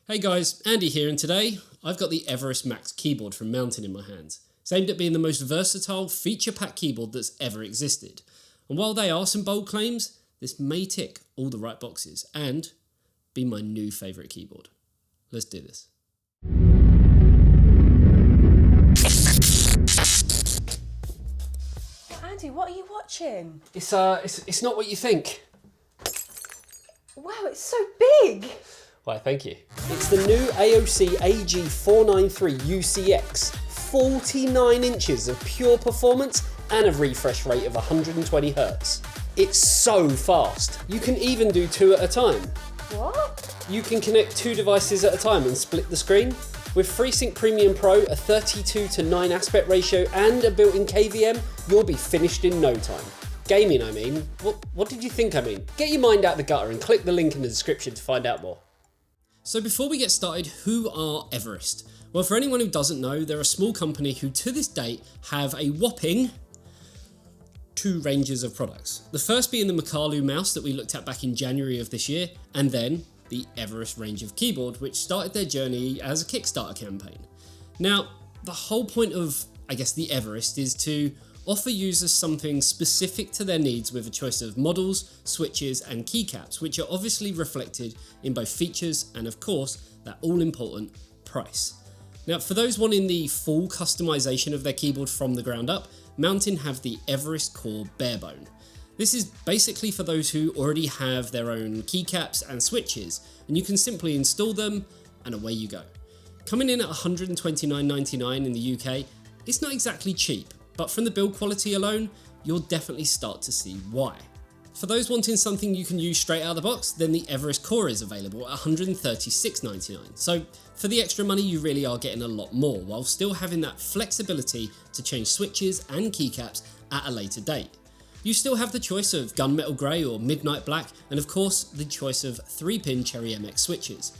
Hey guys, Andy here, and today I've got the Everest Max keyboard from Mountain in my hands. It's aimed at being the most versatile, feature-packed keyboard that's ever existed. And while they are some bold claims, this may tick all the right boxes and be my new favourite keyboard. Let's do this. Andy, what are you watching? It's not what you think. Wow, it's so big! Why, thank you. It's the new AOC AG493 UCX, 49 inches of pure performance and a refresh rate of 120 Hz. It's so fast. You can even do two at a time. What? You can connect two devices at a time and split the screen. With FreeSync Premium Pro, a 32:9 aspect ratio and a built-in KVM, you'll be finished in no time. Gaming, I mean. What did you think I mean? Get your mind out the gutter and click the link in the description to find out more. So before we get started, who are Everest? Well, for anyone who doesn't know, they're a small company who to this date have a whopping 2 ranges of products. The first being the Makalu mouse that we looked at back in January of this year, and then the Everest range of keyboard, which started their journey as a Kickstarter campaign. Now, the whole point of, the Everest is to offer users something specific to their needs with a choice of models, switches and keycaps, which are obviously reflected in both features and of course that all important price. Now, for those wanting the full customization of their keyboard from the ground up, Mountain have the Everest Core Barebone. This is basically for those who already have their own keycaps and switches, and you can simply install them and away you go. Coming in at $129.99 in the UK, it's not exactly cheap, but from the build quality alone, you'll definitely start to see why. For those wanting something you can use straight out of the box, then the Everest Core is available at $136.99. So for the extra money, you really are getting a lot more, while still having that flexibility to change switches and keycaps at a later date. You still have the choice of gunmetal grey or midnight black, and of course the choice of 3-pin Cherry MX switches.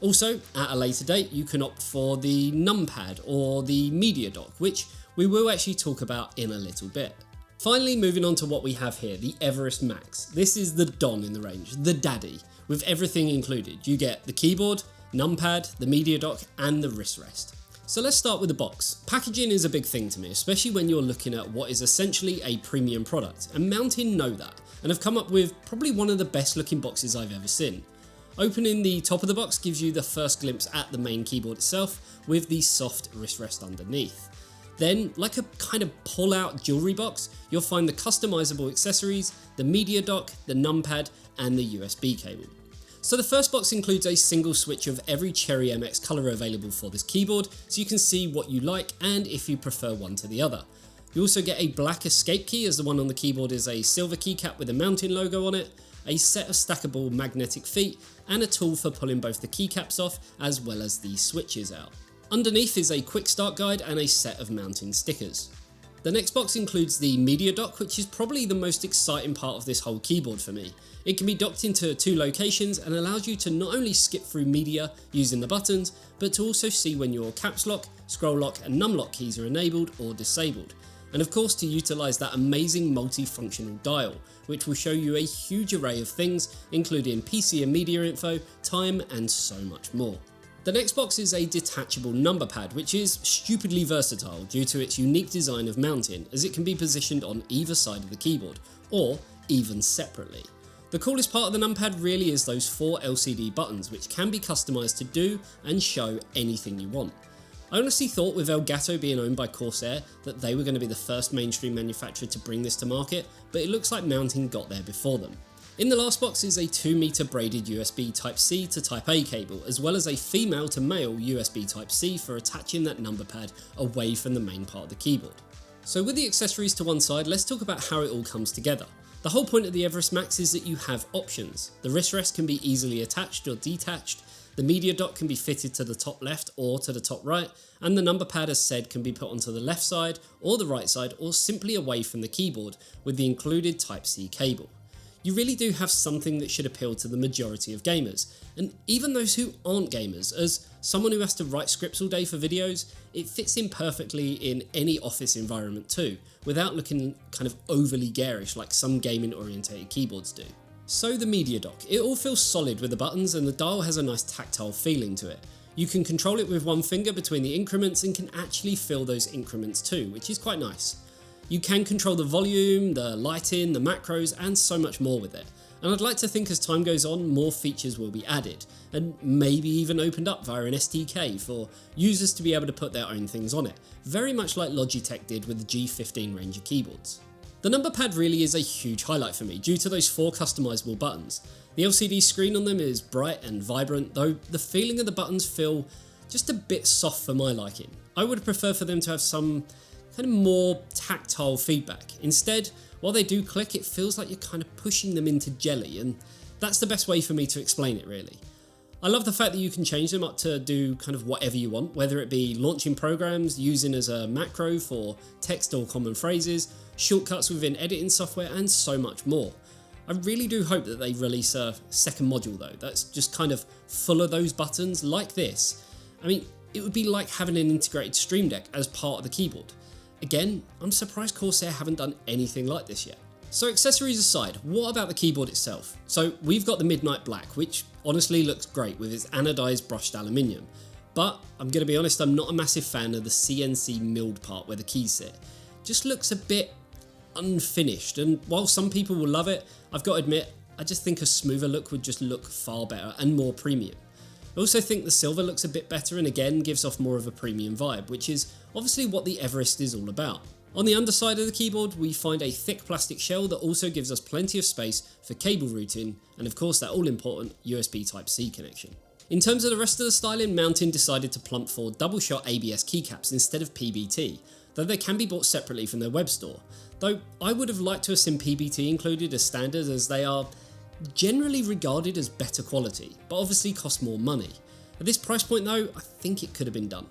Also, at a later date, you can opt for the numpad or the media dock, which we will actually talk about in a little bit. Finally, moving on to what we have here, the Everest Max. This is the Don in the range, the daddy, with everything included. You get the keyboard, numpad, the media dock, and the wrist rest. So let's start with the box. Packaging is a big thing to me, especially when you're looking at what is essentially a premium product, and Mountain know that, and have come up with probably one of the best looking boxes I've ever seen. Opening the top of the box gives you the first glimpse at the main keyboard itself, with the soft wrist rest underneath. Then, like a kind of pull-out jewellery box, you'll find the customizable accessories, the media dock, the numpad, and the USB cable. So the first box includes a single switch of every Cherry MX colour available for this keyboard, so you can see what you like and if you prefer one to the other. You also get a black escape key, as the one on the keyboard is a silver keycap with a Mountain logo on it, a set of stackable magnetic feet, and a tool for pulling both the keycaps off as well as the switches out. Underneath is a quick start guide and a set of Mountain stickers. The next box includes the media dock, which is probably the most exciting part of this whole keyboard for me. It can be docked into 2 locations and allows you to not only skip through media using the buttons, but to also see when your caps lock, scroll lock and num lock keys are enabled or disabled. And of course to utilise that amazing multifunctional dial, which will show you a huge array of things, including PC and media info, time and so much more. The next box is a detachable number pad, which is stupidly versatile due to its unique design of Mountain, as it can be positioned on either side of the keyboard, or even separately. The coolest part of the numpad really is those 4 LCD buttons, which can be customised to do and show anything you want. I honestly thought with Elgato being owned by Corsair that they were going to be the first mainstream manufacturer to bring this to market, but it looks like Mountain got there before them. In the last box is a 2-meter braided USB Type-C to Type-A cable, as well as a female to male USB Type-C for attaching that number pad away from the main part of the keyboard. So with the accessories to one side, let's talk about how it all comes together. The whole point of the Everest Max is that you have options. The wrist rest can be easily attached or detached, the media dock can be fitted to the top left or to the top right, and the number pad, as said, can be put onto the left side or the right side or simply away from the keyboard with the included Type-C cable. You really do have something that should appeal to the majority of gamers, and even those who aren't gamers. As someone who has to write scripts all day for videos, it fits in perfectly in any office environment too, without looking kind of overly garish like some gaming orientated keyboards do. So the media dock, it all feels solid with the buttons and the dial has a nice tactile feeling to it. You can control it with one finger between the increments and can actually feel those increments too, which is quite nice. You can control the volume, the lighting, the macros and so much more with it. And I'd like to think as time goes on, more features will be added and maybe even opened up via an SDK for users to be able to put their own things on it, very much like Logitech did with the G15 range of keyboards. The number pad really is a huge highlight for me due to those 4 customizable buttons. The LCD screen on them is bright and vibrant, though the feeling of the buttons feel just a bit soft for my liking. I would prefer for them to have some kind of more tactile feedback. Instead, while they do click, it feels like you're kind of pushing them into jelly, and that's the best way for me to explain it really. I love the fact that you can change them up to do kind of whatever you want, whether it be launching programs, using as a macro for text or common phrases, shortcuts within editing software and so much more. I really do hope that they release a second module though, that's just kind of full of those buttons like this. I mean, it would be like having an integrated Stream Deck as part of the keyboard. Again, I'm surprised Corsair haven't done anything like this yet. So accessories aside, what about the keyboard itself? So we've got the Midnight Black, which honestly looks great with its anodized brushed aluminium. But I'm going to be honest, I'm not a massive fan of the CNC milled part where the keys sit. Just looks a bit unfinished, and while some people will love it, I've got to admit, I just think a smoother look would just look far better and more premium. I also think the silver looks a bit better and again gives off more of a premium vibe, which is obviously what the Everest is all about. On the underside of the keyboard, we find a thick plastic shell that also gives us plenty of space for cable routing and of course that all important USB Type-C connection. In terms of the rest of the styling, Mountain decided to plump for double shot ABS keycaps instead of PBT, though they can be bought separately from their web store. Though I would have liked to have seen PBT included as standard, as they are generally regarded as better quality, but obviously cost more money. At this price point though, I think it could have been done.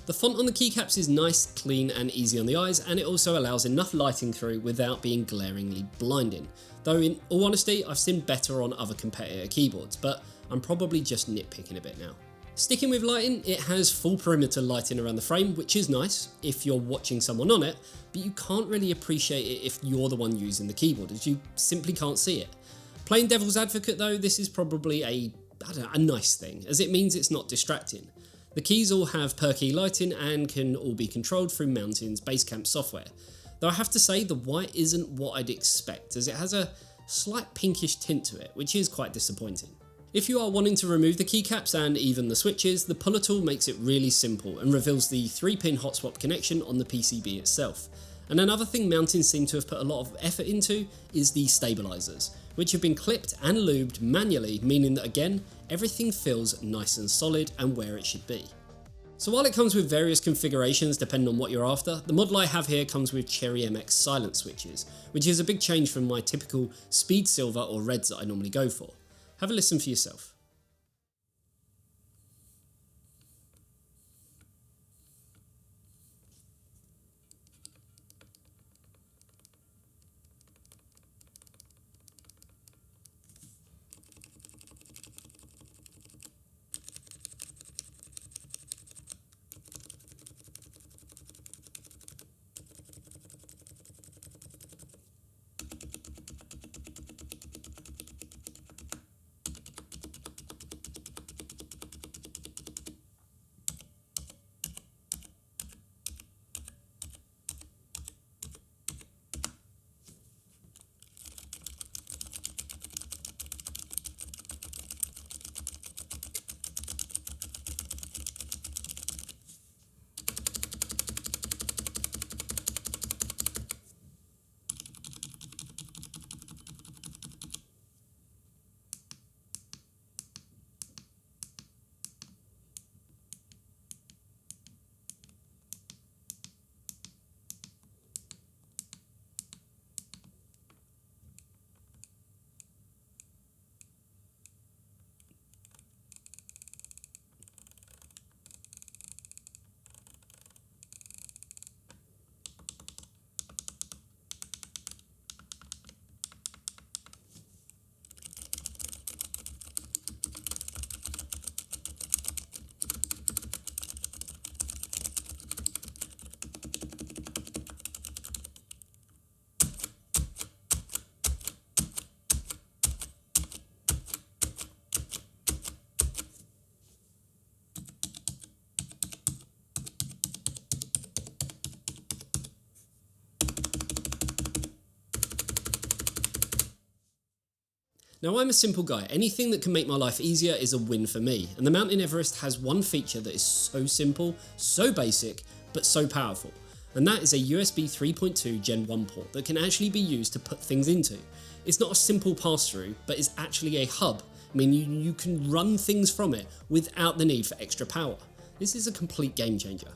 The font on the keycaps is nice, clean and easy on the eyes, and it also allows enough lighting through without being glaringly blinding. Though in all honesty, I've seen better on other competitor keyboards, but I'm probably just nitpicking a bit now. Sticking with lighting, it has full perimeter lighting around the frame, which is nice if you're watching someone on it, but you can't really appreciate it if you're the one using the keyboard, as you simply can't see it. Playing devil's advocate though, this is probably a nice thing, as it means it's not distracting. The keys all have per key lighting and can all be controlled through Mountain's Basecamp software, though I have to say the white isn't what I'd expect, as it has a slight pinkish tint to it, which is quite disappointing. If you are wanting to remove the keycaps and even the switches, the puller tool makes it really simple and reveals the 3-pin hot swap connection on the PCB itself. And another thing Mountain seem to have put a lot of effort into is the stabilizers, which have been clipped and lubed manually, meaning that again, everything feels nice and solid and where it should be. So while it comes with various configurations depending on what you're after, the model I have here comes with Cherry MX silent switches, which is a big change from my typical speed silver or reds that I normally go for. Have a listen for yourself. Now I'm a simple guy, anything that can make my life easier is a win for me, and the Mountain Everest has one feature that is so simple, so basic, but so powerful, and that is a USB 3.2 Gen 1 port that can actually be used to put things into. It's not a simple pass-through, but is actually a hub, meaning you can run things from it without the need for extra power. This is a complete game changer.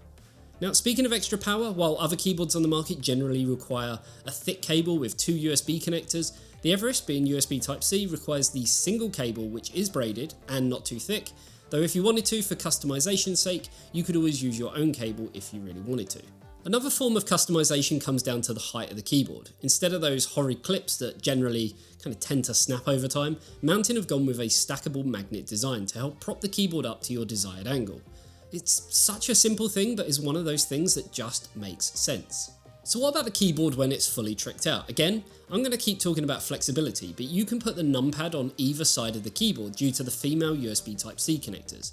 Now, speaking of extra power, while other keyboards on the market generally require a thick cable with 2 USB connectors, the Everest, being USB Type-C, requires the single cable which is braided and not too thick, though if you wanted to, for customization's sake, you could always use your own cable if you really wanted to. Another form of customization comes down to the height of the keyboard. Instead of those horrid clips that generally kind of tend to snap over time, Mountain have gone with a stackable magnet design to help prop the keyboard up to your desired angle. It's such a simple thing, but is one of those things that just makes sense. So what about the keyboard when it's fully tricked out? Again, I'm going to keep talking about flexibility, but you can put the numpad on either side of the keyboard due to the female USB Type-C connectors.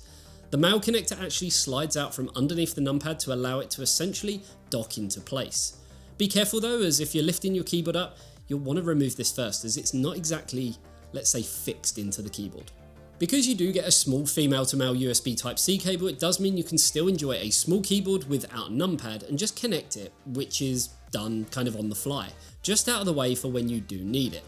The male connector actually slides out from underneath the numpad to allow it to essentially dock into place. Be careful though, as if you're lifting your keyboard up, you'll want to remove this first, as it's not exactly, let's say, fixed into the keyboard. Because you do get a small female to male USB Type-C cable, it does mean you can still enjoy a small keyboard without a numpad and just connect it, which is done kind of on the fly, just out of the way for when you do need it.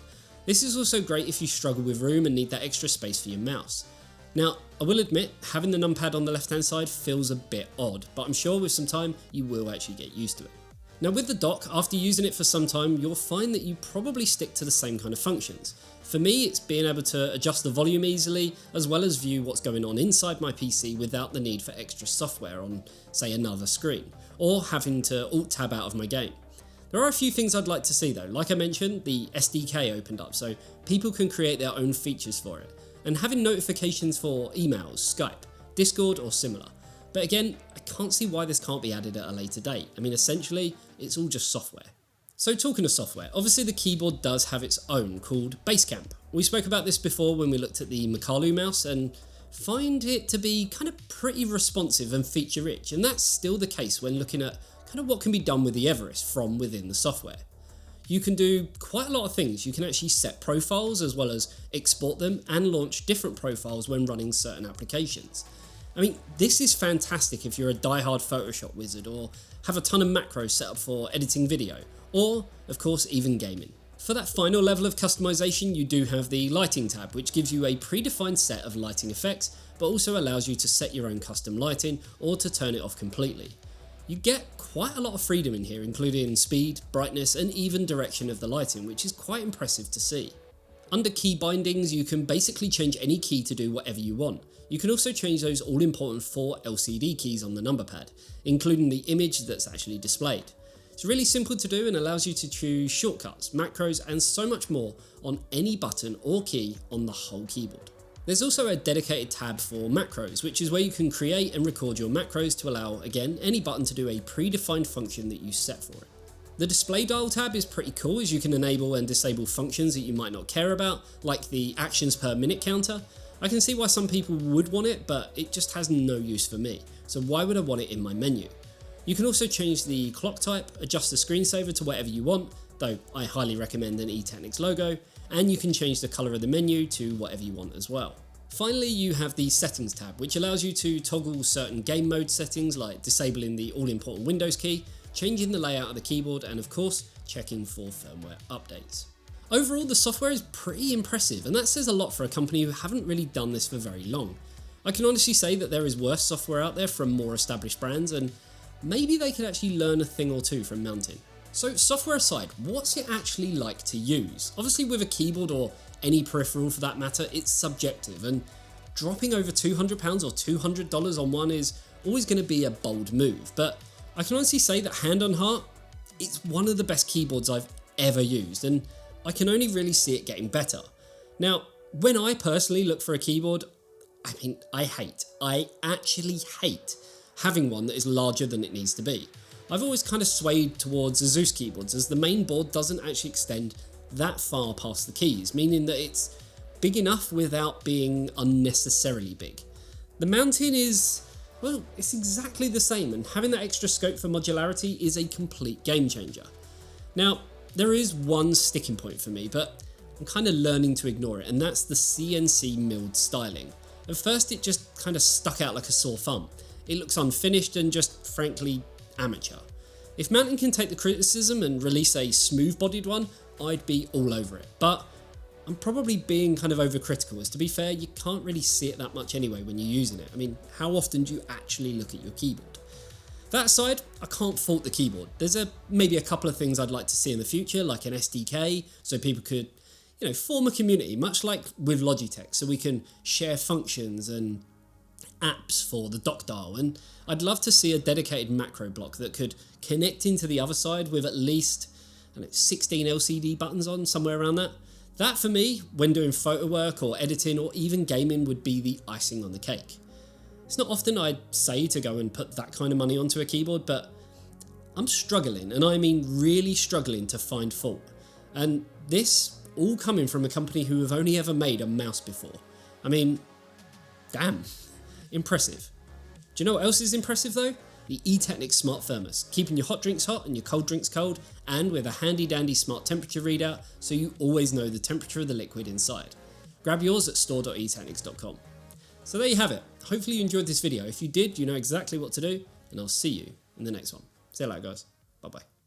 This is also great if you struggle with room and need that extra space for your mouse. Now, I will admit, having the numpad on the left hand side feels a bit odd, but I'm sure with some time you will actually get used to it. Now with the dock, after using it for some time, you'll find that you probably stick to the same kind of functions. For me, it's being able to adjust the volume easily, as well as view what's going on inside my PC without the need for extra software on, say, another screen, or having to alt-tab out of my game. There are a few things I'd like to see though. Like I mentioned, the SDK opened up, so people can create their own features for it, and having notifications for emails, Skype, Discord or similar. But again, I can't see why this can't be added at a later date. I mean, essentially, it's all just software. So talking of software, obviously the keyboard does have its own called Basecamp. We spoke about this before when we looked at the Makalu mouse and find it to be kind of pretty responsive and feature rich, and that's still the case when looking at kind of what can be done with the Everest from within the software. You can do quite a lot of things. You can actually set profiles as well as export them and launch different profiles when running certain applications. I mean, this is fantastic if you're a die-hard Photoshop wizard or have a ton of macros set up for editing video, or, of course, even gaming. For that final level of customization, you do have the lighting tab, which gives you a predefined set of lighting effects, but also allows you to set your own custom lighting or to turn it off completely. You get quite a lot of freedom in here, including speed, brightness, and even direction of the lighting, which is quite impressive to see. Under key bindings, you can basically change any key to do whatever you want. You can also change those all-important 4 LCD keys on the number pad, including the image that's actually displayed. It's really simple to do and allows you to choose shortcuts, macros, and so much more on any button or key on the whole keyboard. There's also a dedicated tab for macros, which is where you can create and record your macros to allow, again, any button to do a predefined function that you set for it. The display dial tab is pretty cool, as you can enable and disable functions that you might not care about, like the actions per minute counter. I can see why some people would want it, but it just has no use for me, so why would I want it in my menu? You can also change the clock type, adjust the screensaver to whatever you want, though I highly recommend an eTeknix logo, and you can change the colour of the menu to whatever you want as well. Finally, you have the settings tab, which allows you to toggle certain game mode settings like disabling the all-important Windows key, changing the layout of the keyboard, and of course, checking for firmware updates. Overall, the software is pretty impressive, and that says a lot for a company who haven't really done this for very long. I can honestly say that there is worse software out there from more established brands, and maybe they could actually learn a thing or two from Mountain. So software aside, what's it actually like to use? Obviously with a keyboard or any peripheral for that matter, it's subjective, and dropping over £200 or $200 on one is always going to be a bold move, but I can honestly say that hand on heart, it's one of the best keyboards I've ever used, and I can only really see it getting better. Now, when I personally look for a keyboard, I actually hate having one that is larger than it needs to be. I've always kind of swayed towards Asus keyboards, as the main board doesn't actually extend that far past the keys, meaning that it's big enough without being unnecessarily big. The Mountain is, well, it's exactly the same, and having that extra scope for modularity is a complete game changer. Now, there is one sticking point for me, but I'm kind of learning to ignore it, and that's the CNC milled styling. At first it just kind of stuck out like a sore thumb. It looks unfinished and just frankly amateur. If Mountain can take the criticism and release a smooth bodied one, I'd be all over it. But I'm probably being kind of overcritical, as to be fair, you can't really see it that much anyway when you're using it. I mean, how often do you actually look at your keyboard? That aside, I can't fault the keyboard. There's maybe a couple of things I'd like to see in the future, like an SDK, so people could, form a community, much like with Logitech, so we can share functions and apps for the dock dial. And I'd love to see a dedicated macro block that could connect into the other side with at least 16 LCD buttons on, somewhere around that. That for me, when doing photo work or editing or even gaming, would be the icing on the cake. It's not often I'd say to go and put that kind of money onto a keyboard, but I'm struggling, and I mean really struggling, to find fault. And this all coming from a company who have only ever made a mouse before. I mean, damn, impressive. Do you know what else is impressive though? The eTeknix Smart Thermos, keeping your hot drinks hot and your cold drinks cold, and with a handy dandy smart temperature readout so you always know the temperature of the liquid inside. Grab yours at store.eteknix.com. So there you have it. Hopefully you enjoyed this video. If you did, you know exactly what to do, and I'll see you in the next one. See you later, guys. Bye bye.